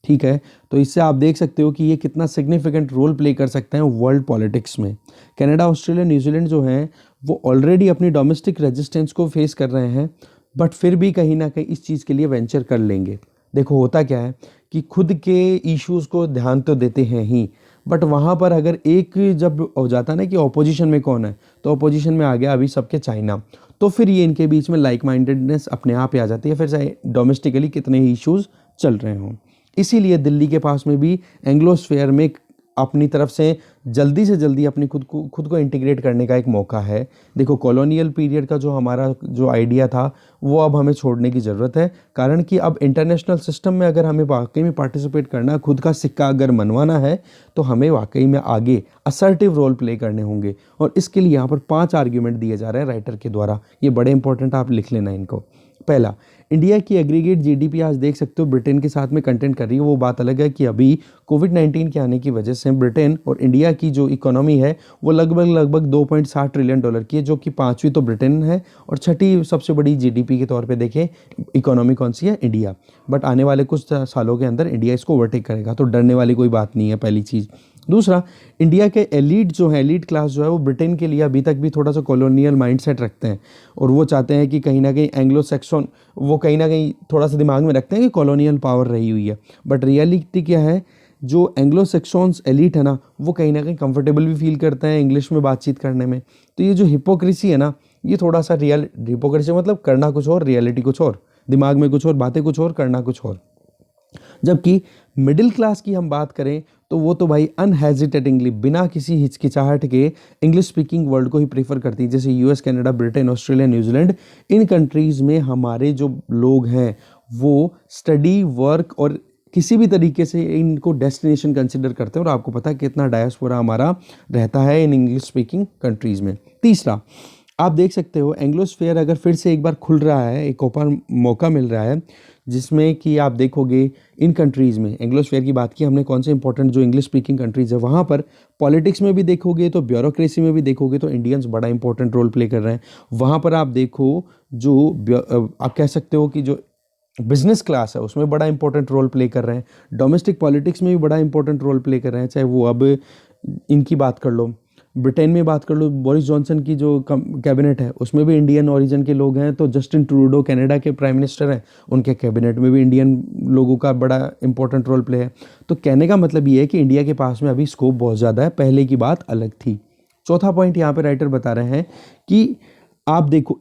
ठीक है। तो इससे आप देख सकते हो कि ये कितना सिग्निफिकेंट रोल प्ले कर सकते हैं वर्ल्ड पॉलिटिक्स में। कनाडा, ऑस्ट्रेलिया, न्यूजीलैंड जो हैं वो ऑलरेडी अपनी डोमेस्टिक रेजिस्टेंस को फेस कर रहे हैं, बट फिर भी कहीं ना कहीं इस चीज़ के लिए वेंचर कर लेंगे। देखो होता क्या है कि खुद के इश्यूज को ध्यान तो देते हैं ही, बट वहाँ पर अगर एक जब हो जाता है ना कि ऑपोजिशन में कौन है, तो ऑपोजिशन में आ गया अभी सबके चाइना, तो फिर ये इनके बीच में लाइक माइंडेडनेस अपने आप ही आ जाती है, फिर चाहे डोमेस्टिकली कितने ही इश्यूज चल रहे हों। इसीलिए दिल्ली के पास में भी एंग्लोस्फेयर में अपनी तरफ से जल्दी अपनी खुद को इंटीग्रेट करने का एक मौका है। देखो कॉलोनियल पीरियड का जो हमारा जो आइडिया था वो अब हमें छोड़ने की ज़रूरत है, कारण कि अब इंटरनेशनल सिस्टम में अगर हमें वाकई में पार्टिसिपेट करना, खुद का सिक्का अगर मनवाना है, तो हमें वाकई में आगे असर्टिव रोल प्ले करने होंगे। और इसके लिए यहाँ पर 5 आर्ग्यूमेंट दिए जा रहे हैं राइटर के द्वारा, ये बड़े इंपॉर्टेंट, आप लिख लेना इनको। पहला, इंडिया की एग्रीगेट जीडीपी आज देख सकते हो ब्रिटेन के साथ में कंटेंट कर रही है। वो बात अलग है कि अभी कोविड-19 के आने की वजह से ब्रिटेन और इंडिया की जो इकोनॉमी है वो लगभग $2.7 ट्रिलियन की है, जो कि 5वीं तो ब्रिटेन है और 6ठी सबसे बड़ी जीडीपी के तौर पे देखें इकोनॉमी कौन सी है? इंडिया। बट आने वाले कुछ सालों के अंदर इंडिया इसको ओवरटेक करेगा, तो डरने वाली कोई बात नहीं है, पहली चीज़। दूसरा, इंडिया के एलीट जो है, एलीट क्लास जो है, वो ब्रिटेन के लिए अभी तक भी थोड़ा सा कॉलोनियल माइंडसेट रखते हैं, और वो चाहते हैं कि कहीं ना कहीं एंग्लो सेक्सन, वो कहीं ना कहीं थोड़ा सा दिमाग में रखते हैं कि कॉलोनियल पावर रही हुई है। बट रियलिटी क्या है, जो एंग्लो सेक्सॉन्स एलीट है ना, वो कहीं ना कहीं कंफर्टेबल भी फील करते हैं इंग्लिश में बातचीत करने में। तो ये जो हिपोक्रेसी है ना, ये थोड़ा सा हिपोक्रेसी मतलब करना कुछ और, रियलिटी कुछ और, दिमाग में कुछ और, बातें कुछ और, करना कुछ और। जबकि मिडिल क्लास की हम बात करें तो वो तो भाई अनहेजिटेटिंगली, बिना किसी हिचकिचाहट के, इंग्लिश स्पीकिंग वर्ल्ड को ही प्रीफर करती है। जैसे US, Canada, Britain, Australia, New Zealand, इन कंट्रीज़ में हमारे जो लोग हैं वो स्टडी, वर्क और किसी भी तरीके से इनको डेस्टिनेशन कंसिडर करते हैं। और आपको पता है कितना डायस्पोरा हमारा रहता है इन इंग्लिश स्पीकिंग कंट्रीज़ में। तीसरा, आप देख सकते हो एंग्लोस्फेयर अगर फिर से एक बार खुल रहा है, एक ओपन मौका मिल रहा है, जिसमें कि आप देखोगे इन कंट्रीज़ में, एंग्लोस्फेयर की बात की हमने, कौन से इंपॉर्टेंट जो इंग्लिश स्पीकिंग कंट्रीज़ है, वहाँ पर पॉलिटिक्स में भी देखोगे तो, ब्यूरोक्रेसी में भी देखोगे तो इंडियंस बड़ा इंपॉर्टेंट रोल प्ले कर रहे हैं। वहाँ पर आप देखो जो आप कह सकते हो कि जो बिजनेस क्लास है उसमें बड़ा इंपॉर्टेंट रोल प्ले कर रहे हैं, डोमेस्टिक पॉलिटिक्स में भी बड़ा इंपॉर्टेंट रोल प्ले कर रहे हैं। चाहे वो अब इनकी बात कर लो, ब्रिटेन में बात कर लो, बोरिस जॉनसन की जो कैबिनेट है उसमें भी इंडियन ओरिजिन के लोग हैं। तो जस्टिन ट्रूडो कनाडा के प्राइम मिनिस्टर हैं, उनके कैबिनेट में भी इंडियन लोगों का बड़ा इंपॉर्टेंट रोल प्ले है। तो कहने का मतलब ये है कि इंडिया के पास में अभी स्कोप बहुत ज़्यादा है, पहले की बात अलग थी। चौथा पॉइंट यहाँ पे राइटर बता रहे हैं कि आप देखो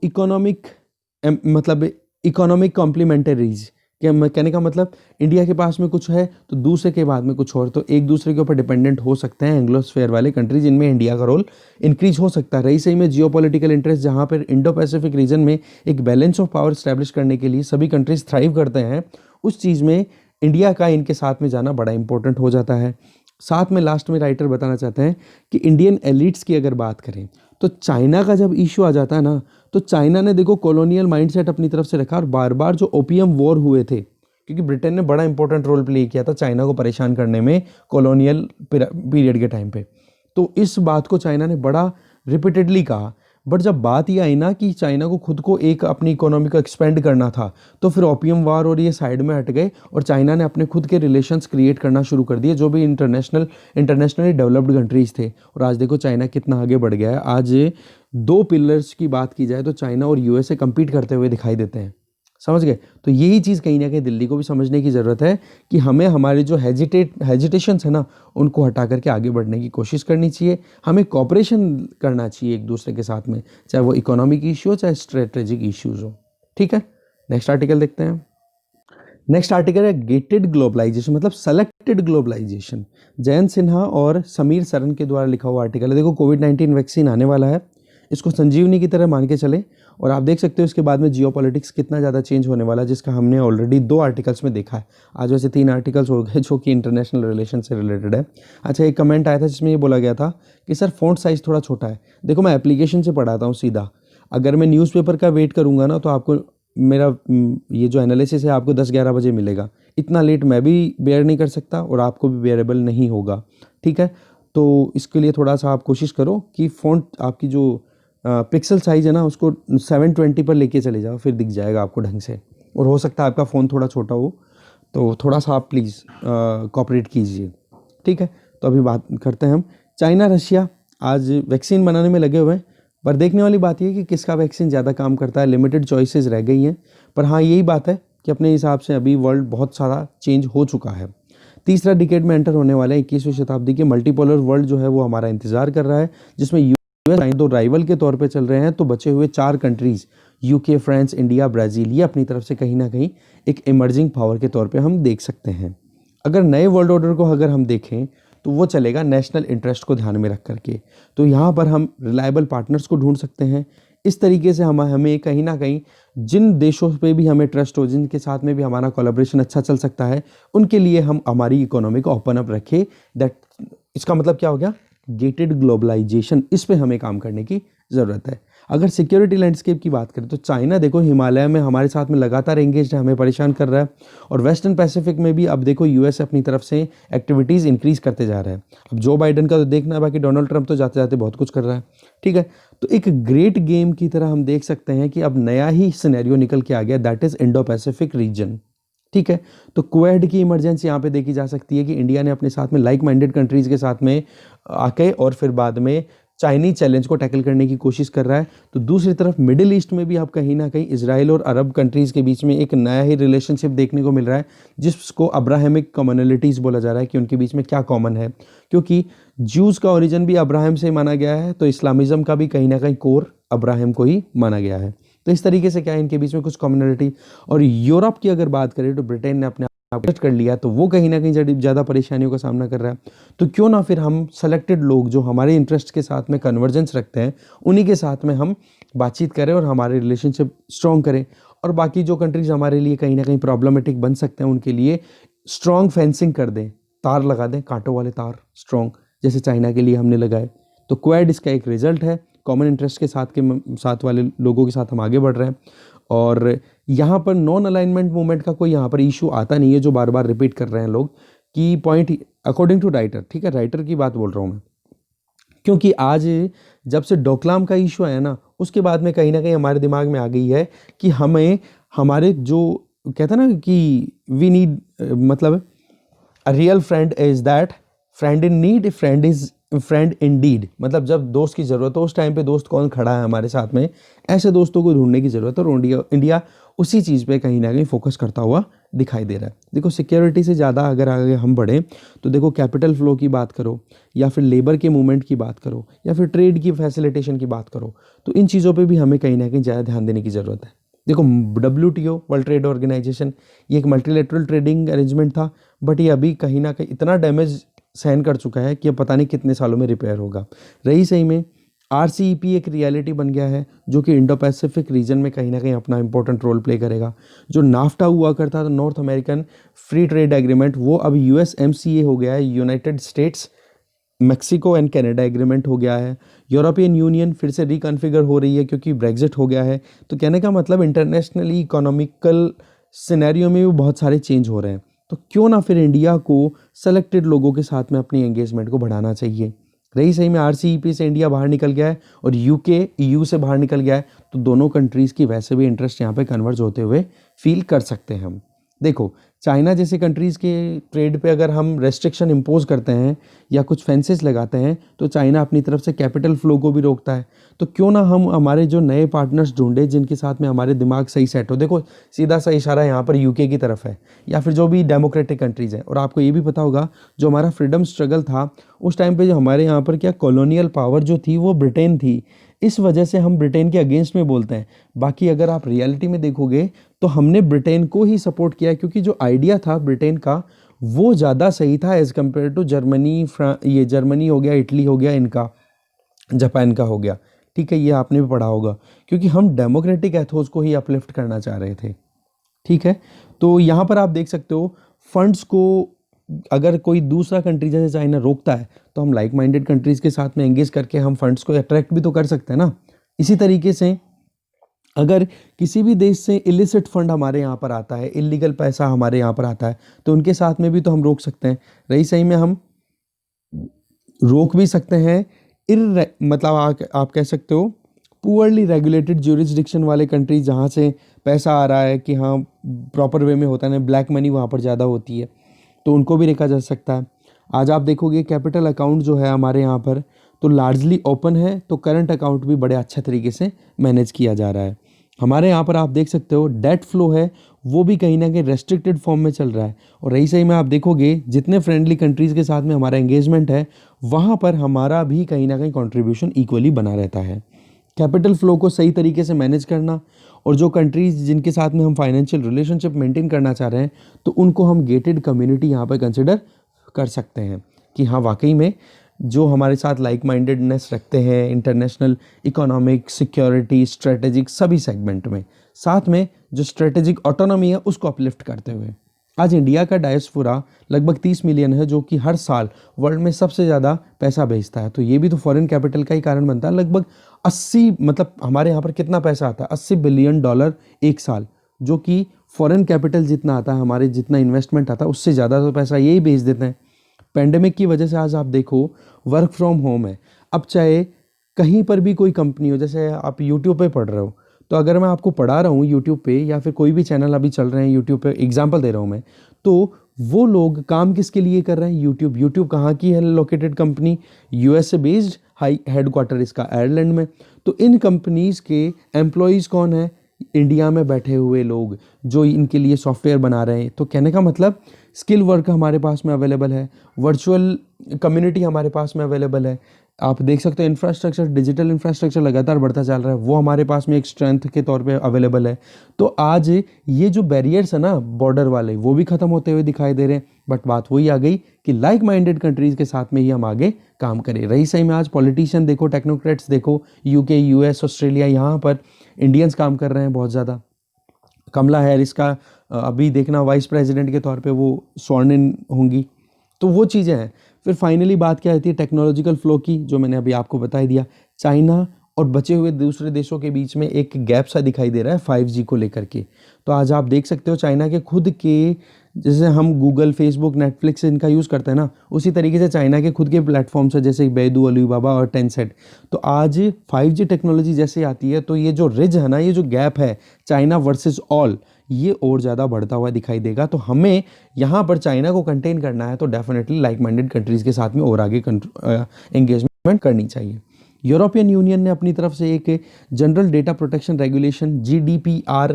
इकोनॉमिक कॉम्प्लीमेंटरीज, कहने का मतलब इंडिया के पास में कुछ है तो दूसरे के बाद में कुछ और, तो एक दूसरे के ऊपर डिपेंडेंट हो सकते हैं एंग्लोस्फेयर वाले कंट्रीज, इनमें इंडिया का रोल इंक्रीज हो सकता है। रही सही में जियोपॉलिटिकल इंटरेस्ट, जहाँ पर इंडो पैसिफिक रीजन में एक बैलेंस ऑफ पावर स्टैब्लिश करने के लिए सभी कंट्रीज थ्राइव करते हैं, उस चीज़ में इंडिया का इनके साथ में जाना बड़ा इंपॉर्टेंट हो जाता है। साथ में लास्ट में राइटर बताना चाहते हैं कि इंडियन एलिट्स की अगर बात करें तो चाइना का जब इशू आ जाता है ना, तो चाइना ने देखो कॉलोनियल माइंडसेट अपनी तरफ से रखा, और बार बार जो ओपियम वॉर हुए थे क्योंकि ब्रिटेन ने बड़ा इंपॉर्टेंट रोल प्ले किया था चाइना को परेशान करने में कॉलोनियल पीरियड के टाइम पे। तो इस बात को चाइना ने बड़ा रिपीटेडली कहा। बट जब बात ये आई ना कि चाइना को खुद को एक अपनी इकोनॉमी को एक्सपेंड करना था, तो फिर ओपियम वार और ये साइड में हट गए और चाइना ने अपने खुद के रिलेशंस क्रिएट करना शुरू कर दिए जो भी इंटरनेशनली डेवलप्ड कंट्रीज थे। और आज देखो चाइना कितना आगे बढ़ गया है। आज 2 पिलर्स की बात की जाए तो चाइना और यूएसए compete करते हुए दिखाई देते हैं, समझ गए। तो यही चीज़ कहीं ना कहीं दिल्ली को भी समझने की ज़रूरत है कि हमें हमारे जो हेजिटेशंस है ना उनको हटा करके आगे बढ़ने की कोशिश करनी चाहिए। हमें कॉपरेशन करना चाहिए एक दूसरे के साथ में, चाहे वो इकोनॉमिक इश्यू हो चाहे स्ट्रेटेजिक इश्यूज हो। ठीक है, नेक्स्ट आर्टिकल देखते हैं। नेक्स्ट आर्टिकल है गेटेड ग्लोबलाइजेशन, मतलब सेलेक्टेड ग्लोबलाइजेशन। जयंत सिन्हा और समीर सरन के द्वारा लिखा हुआ आर्टिकल है। देखो कोविड-19 वैक्सीन आने वाला है, इसको संजीवनी की तरह मान के चले। और आप देख सकते हो इसके बाद में जियोपॉलिटिक्स कितना ज़्यादा चेंज होने वाला है, जिसका हमने ऑलरेडी 2 आर्टिकल्स में देखा है। आज वैसे 3 आर्टिकल्स हो गए जो कि इंटरनेशनल रिलेशन से रिलेटेड है। अच्छा, एक कमेंट आया था जिसमें ये बोला गया था कि सर फ़ॉन्ट साइज़ थोड़ा छोटा है। देखो मैं एप्लीकेशन से पढ़ाता हूँ सीधा, अगर मैं न्यूज़पेपर का वेट करूँगा ना तो आपको मेरा ये जो एनालिसिस है आपको 10-11 बजे मिलेगा। इतना लेट मैं भी बेयर नहीं कर सकता और आपको भी बेयरेबल नहीं होगा। ठीक है, तो इसके लिए थोड़ा सा आप कोशिश करो कि फ़ॉन्ट आपकी जो पिक्सल साइज़ है ना उसको 720 पर लेके चले जाओ, फिर दिख जाएगा आपको ढंग से। और हो सकता है आपका फ़ोन थोड़ा छोटा हो, तो थोड़ा सा आप प्लीज़ कोऑपरेट कीजिए। ठीक है, तो अभी बात करते हैं हम। चाइना रशिया आज वैक्सीन बनाने में लगे हुए हैं, पर देखने वाली बात ये है कि किसका वैक्सीन ज़्यादा काम करता है। लिमिटेड चॉइसेस रह गई हैं, पर हाँ यही बात है कि अपने हिसाब से अभी वर्ल्ड बहुत सारा चेंज हो चुका है। तीसरा डिकेड में एंटर होने वाला है 21वीं शताब्दी के मल्टीपोलर वर्ल्ड जो है वो हमारा इंतजार कर रहा है, जिसमें यूएस दो राइवल के तौर पे चल रहे हैं, तो बचे हुए 4 countries UK, France, India, Brazil, ये अपनी तरफ से कहीं ना कहीं एक इमर्जिंग पावर के तौर पे हम देख सकते हैं। अगर नए वर्ल्ड ऑर्डर को अगर हम देखें तो वो चलेगा नेशनल इंटरेस्ट को ध्यान में रख करके। तो यहाँ पर हम रिलायबल पार्टनर्स को ढूंढ सकते हैं। इस तरीके से हमें कहीं ना कहीं जिन देशों पे भी हमें ट्रस्ट हो, जिनके साथ में भी हमारा कोलैबोरेशन अच्छा चल सकता है, उनके लिए हम हमारी इकोनॉमी को ओपन अप रखें। दैट इसका मतलब क्या हो गया, गेटेड ग्लोबलाइजेशन। इस पे हमें काम करने की ज़रूरत है। अगर सिक्योरिटी लैंडस्केप की बात करें तो चाइना देखो हिमालय में हमारे साथ में लगातार एंगेज है, हमें परेशान कर रहा है। और वेस्टर्न पैसिफिक में भी अब देखो यूएस अपनी तरफ से एक्टिविटीज़ इंक्रीज़ करते जा रहा है। अब जो बाइडन का तो देखना है, बाकी डोनाल्ड ट्रंप तो जाते जाते बहुत कुछ कर रहा है। ठीक है, तो एक ग्रेट गेम की तरह हम देख सकते हैं कि अब नया ही सिनेरियो निकल के आ गया, that is Indo Pacific region. ठीक है, तो क्वेड की इमरजेंस यहाँ पे देखी जा सकती है कि इंडिया ने अपने साथ में लाइक माइंडेड कंट्रीज़ के साथ में आके और फिर बाद में चाइनीज चैलेंज को टैकल करने की कोशिश कर रहा है। तो दूसरी तरफ मिडिल ईस्ट में भी अब कहीं ना कहीं इजराइल और अरब कंट्रीज़ के बीच में एक नया ही रिलेशनशिप देखने को मिल रहा है, जिसको अब्राहमिक कम्युनलिटीज़ बोला जा रहा है कि उनके बीच में क्या कॉमन है। क्योंकि ज्यूज़ का ओरिजिन भी अब्राहम से माना गया है, तो इस्लामिज़म का भी कहीं ना कहीं कोर अब्राहम को ही माना गया है। तो इस तरीके से क्या है, इनके बीच में कुछ कम्युनलिटी। और यूरोप की अगर बात करें तो ब्रिटेन ने अपने आप कर लिया, तो वो कहीं ना कहीं ज़्यादा परेशानियों का सामना कर रहा है। तो क्यों ना फिर हम सेलेक्टेड लोग जो हमारे इंटरेस्ट के साथ में कन्वर्जेंस रखते हैं, उन्हीं के साथ में हम बातचीत करें और हमारे रिलेशनशिप स्ट्रॉन्ग करें। और बाकी जो कंट्रीज़ हमारे लिए कहीं ना कहीं प्रॉब्लमेटिक बन सकते हैं, उनके लिए स्ट्रॉन्ग फेंसिंग कर दें, तार लगा दें, कांटों वाले तार स्ट्रॉन्ग, जैसे चाइना के लिए हमने लगाए। तो क्वेड इसका एक रिजल्ट है। कॉमन इंटरेस्ट के साथ वाले लोगों के साथ हम आगे बढ़ रहे हैं। और यहाँ पर नॉन अलाइनमेंट मूवमेंट का कोई यहाँ पर इशू आता नहीं है, जो बार बार रिपीट कर रहे हैं लोग कि पॉइंट अकॉर्डिंग टू राइटर। ठीक है, राइटर की बात बोल रहा हूँ मैं, क्योंकि आज जब से डोकलाम का इशू आया ना, उसके बाद में कहीं ना कहीं हमारे दिमाग में आ गई है कि हमें हमारे जो कहते हैं ना कि वी नीड, मतलब a real friend is that friend in need, friend is friend in deed. मतलब जब दोस्त की ज़रूरत हो उस टाइम पे दोस्त कौन खड़ा है हमारे साथ में, ऐसे दोस्तों को ढूंढने की ज़रूरत है। और इंडिया उसी चीज़ पे कहीं ना कहीं फोकस करता हुआ दिखाई दे रहा है। देखो सिक्योरिटी से ज़्यादा अगर आगे हम बढ़ें तो देखो कैपिटल फ्लो की बात करो, या फिर लेबर के मूवमेंट की बात करो, या फिर ट्रेड की फैसिलिटेशन की बात करो, तो इन चीज़ों पर भी हमें कहीं ना कहीं ज़्यादा ध्यान देने की ज़रूरत है। देखो WTO, वर्ल्ड ट्रेड ऑर्गेनाइजेशन, ये एक मल्टीलेटरल ट्रेडिंग अरेंजमेंट था, बट ये अभी कहीं ना कहीं इतना डैमेज सहन कर चुका है कि अब पता नहीं कितने सालों में रिपेयर होगा। रही सही में RCEP एक रियलिटी बन गया है, जो कि इंडो पैसिफिक रीजन में कहीं ना कहीं अपना इंपॉर्टेंट रोल प्ले करेगा। जो नाफ्टा हुआ करता था, north American free trade agreement, वो अब USMCA हो गया है, United states Mexico and Canada agreement हो गया है। यूरोपियन यूनियन फिर से रिकॉन्फ़िगर हो रही है क्योंकि ब्रेग्जिट हो गया है। तो कहने का मतलब इंटरनेशनली इकोनॉमिकल सिनेरियो में भी बहुत सारे चेंज हो रहे हैं। तो क्यों ना फिर इंडिया को सेलेक्टेड लोगों के साथ में अपनी एंगेजमेंट को बढ़ाना चाहिए। रही सही में RCEP से इंडिया बाहर निकल गया है और UK EU से बाहर निकल गया है, तो दोनों कंट्रीज़ की वैसे भी इंटरेस्ट यहाँ पे कन्वर्ज होते हुए फील कर सकते हैं हम। देखो, चाइना जैसे कंट्रीज़ के ट्रेड पे अगर हम रेस्ट्रिक्शन इम्पोज करते हैं या कुछ फेंसेस लगाते हैं तो चाइना अपनी तरफ से कैपिटल फ्लो को भी रोकता है। तो क्यों ना हम हमारे जो नए पार्टनर्स ढूंढे जिनके साथ में हमारे दिमाग सही सेट हो। देखो, सीधा सा इशारा यहाँ पर UK की तरफ है या फिर जो भी डेमोक्रेटिक कंट्रीज़ हैं। और आपको ये भी पता होगा, जो हमारा फ्रीडम स्ट्रगल था उस टाइम पे जो हमारे यहाँ पर क्या कॉलोनियल पावर जो थी वो ब्रिटेन थी। इस वजह से हम ब्रिटेन के अगेंस्ट में बोलते हैं। बाकी अगर आप रियलिटी में देखोगे तो हमने ब्रिटेन को ही सपोर्ट किया, क्योंकि जो आइडिया था ब्रिटेन का वो ज़्यादा सही था एज़ कम्पेयर टू जर्मनी, ये जर्मनी हो गया, इटली हो गया, इनका जापान का हो गया। ठीक है, ये आपने भी पढ़ा होगा, क्योंकि हम डेमोक्रेटिक एथोस को ही अपलिफ्ट करना चाह रहे थे। ठीक है, तो यहाँ पर आप देख सकते हो फंड्स को अगर कोई दूसरा कंट्री जैसे चाइना रोकता है तो हम लाइक माइंडेड कंट्रीज़ के साथ में एंगेज करके हम फंड्स को अट्रैक्ट भी तो कर सकते हैं ना। इसी तरीके से अगर किसी भी देश से इलिसिट फंड हमारे यहाँ पर आता है, इलीगल पैसा हमारे यहाँ पर आता है, तो उनके साथ में भी तो हम रोक सकते हैं। रही सही में हम रोक भी सकते हैं मतलब आप कह सकते हो पुअरली रेगुलेटेड ज्यूरिसडिक्शन वाले कंट्रीज जहाँ से पैसा आ रहा है कि हाँ प्रॉपर वे में होता है ना, ब्लैक मनी वहाँ पर ज़्यादा होती है, तो उनको भी रोका जा सकता है। आज आप देखोगे कैपिटल अकाउंट जो है हमारे यहाँ पर तो लार्जली ओपन है, तो करंट अकाउंट भी बड़े अच्छे तरीके से मैनेज किया जा रहा है। हमारे यहाँ पर आप देख सकते हो डेट फ्लो है वो भी कहीं ना कहीं रेस्ट्रिक्टेड फॉर्म में चल रहा है। और रही सही में आप देखोगे जितने फ्रेंडली कंट्रीज़ के साथ में हमारा एंगेजमेंट है वहाँ पर हमारा भी कहीं ना कहीं कंट्रीब्यूशन इक्वली बना रहता है। कैपिटल फ्लो को सही तरीके से मैनेज करना, और जो कंट्रीज़ जिनके साथ में हम फाइनेंशियल रिलेशनशिप मेंटेन करना चाह रहे हैं तो उनको हम गेटेड कम्युनिटी यहाँ पर कंसिडर कर सकते हैं कि हाँ वाकई में जो हमारे साथ लाइक माइंडेडनेस रखते हैं इंटरनेशनल इकोनॉमिक सिक्योरिटी स्ट्रेटेजिक सभी सेगमेंट में, साथ में जो स्ट्रेटेजिक ऑटोनॉमी है उसको अपलिफ्ट करते हुए। आज इंडिया का डायस्पोरा लगभग 30 मिलियन है, जो कि हर साल वर्ल्ड में सबसे ज़्यादा पैसा भेजता है। तो ये भी तो फॉरेन कैपिटल का ही कारण बनता है। लगभग 80 मतलब हमारे यहाँ पर कितना पैसा आता है, $80 बिलियन एक साल, जो कि फॉरेन कैपिटल जितना आता है, हमारे जितना इन्वेस्टमेंट आता है उससे ज़्यादा तो पैसा यही भेज देते हैं। पेंडेमिक की वजह से आज आप देखो वर्क फ्रॉम होम है। अब चाहे कहीं पर भी कोई कंपनी हो, जैसे आप यूट्यूब पे पढ़ रहे हो, तो अगर मैं आपको पढ़ा रहा हूँ यूट्यूब पे या फिर कोई भी चैनल अभी चल रहे हैं यूट्यूब पे, एग्जांपल दे रहा हूँ मैं, तो वो लोग काम किसके लिए कर रहे हैं, यूट्यूब कहाँ की है located company, USA based, high headquarter इसका आयरलैंड में। तो इन कंपनीज़ के एम्प्लॉयज़ कौन है, इंडिया में बैठे हुए लोग जो इनके लिए सॉफ्टवेयर बना रहे हैं। तो कहने का मतलब स्किल वर्क हमारे पास में अवेलेबल है, वर्चुअल कम्युनिटी हमारे पास में अवेलेबल है। आप देख सकते हो इंफ्रास्ट्रक्चर, डिजिटल इंफ्रास्ट्रक्चर लगातार बढ़ता चल रहा है, वो हमारे पास में एक स्ट्रेंथ के तौर पे अवेलेबल है। तो आज ये जो बैरियर्स है ना बॉर्डर वाले, वो भी ख़त्म होते हुए दिखाई दे रहे हैं। बट बात वही आ गई कि लाइक माइंडेड कंट्रीज़ के साथ में ही हम आगे काम करें। रही सही में आज पॉलिटिशियन देखो, टेक्नोक्रेट्स देखो, UK US ऑस्ट्रेलिया, यहाँ पर इंडियंस काम कर रहे हैं बहुत ज़्यादा। कमला हैरिस का अभी देखना वाइस प्रेसिडेंट के तौर पे वो स्वर्ण इन होंगी। तो वो चीज़ें हैं। फिर फाइनली बात क्या रहती है टेक्नोलॉजिकल फ्लो की, जो मैंने अभी आपको बता ही दिया। चाइना और बचे हुए दूसरे देशों के बीच में एक गैप सा दिखाई दे रहा है 5G को लेकर के। तो आज आप देख सकते हो चाइना के खुद के, जैसे हम गूगल, फेसबुक, नेटफ्लिक्स इनका यूज़ करते हैं ना, उसी तरीके से चाइना के खुद के प्लेटफॉर्म्स है जैसे बैडू, अलीबाबा और टेंसेंट। तो आज 5G टेक्नोलॉजी जैसे आती है तो ये जो रिज है ना, ये जो गैप है चाइना वर्सेस ऑल, ये और ज़्यादा बढ़ता हुआ दिखाई देगा। तो हमें यहाँ पर चाइना को कंटेन करना है तो डेफिनेटली लाइक माइंडेड कंट्रीज़ के साथ में और आगे एंगेजमेंट करनी चाहिए। यूरोपियन यूनियन ने अपनी तरफ से एक general data protection regulation GDPR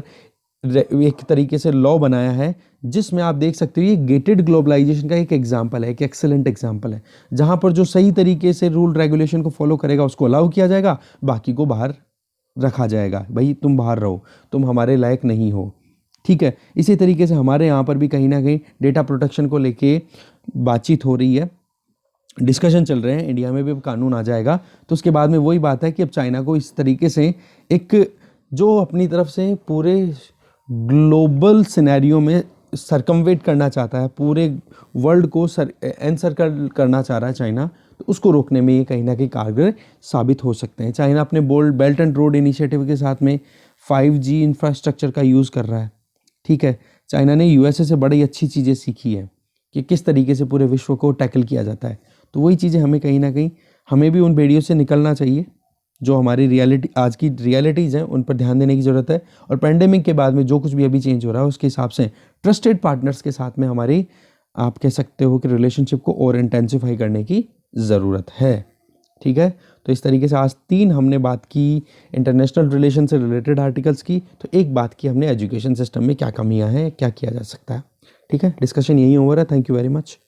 एक तरीके से लॉ बनाया है, जिसमें आप देख सकते हो ये गेटेड ग्लोबलाइजेशन का एक एग्जाम्पल है, एक एक्सेलेंट एग्जाम्पल है, जहाँ पर जो सही तरीके से रूल रेगुलेशन को फॉलो करेगा उसको अलाउ किया जाएगा, बाकी को बाहर रखा जाएगा। भाई तुम बाहर रहो, तुम हमारे लायक नहीं हो। ठीक है, इसी तरीके से हमारे यहाँ पर भी कहीं ना कहीं डेटा प्रोटेक्शन को लेके बातचीत हो रही है, डिस्कशन चल रहे हैं। इंडिया में भी अब कानून आ जाएगा तो उसके बाद में वही बात है कि अब चाइना को इस तरीके से एक जो अपनी तरफ से पूरे ग्लोबल सिनेरियो में सरकमवेट करना चाहता है, पूरे वर्ल्ड को एनसर्कल करना चाह रहा है चाइना, तो उसको रोकने में ये कहीं ना कहीं कारगर साबित हो सकते हैं। चाइना अपने bold belt and road initiative के साथ में 5G इंफ्रास्ट्रक्चर का यूज़ कर रहा है। ठीक है। चाइना ने यूएसए से बड़ी अच्छी चीज़ें सीखी है कि किस तरीके से पूरे विश्व को टैकल किया जाता है। तो वही चीज़ें हमें कहीं ना कहीं हमें भी उन भेड़ियों से निकलना चाहिए जो हमारी रियलिटी आज की रियलिटीज़ हैं, उन पर ध्यान देने की ज़रूरत है। और पैंडेमिक के बाद में जो कुछ भी अभी चेंज हो रहा है उसके हिसाब से ट्रस्टेड पार्टनर्स के साथ में हमारी, आप कह सकते हो कि रिलेशनशिप को और इंटेंसिफाई करने की ज़रूरत है। ठीक है, तो इस तरीके से आज 3 हमने बात की इंटरनेशनल रिलेशन से रिलेटेड आर्टिकल्स की, तो एक बात की हमने एजुकेशन सिस्टम में क्या कमियां हैं, क्या किया जा सकता है। ठीक है, डिस्कशन यही ओवर है। Thank you very much.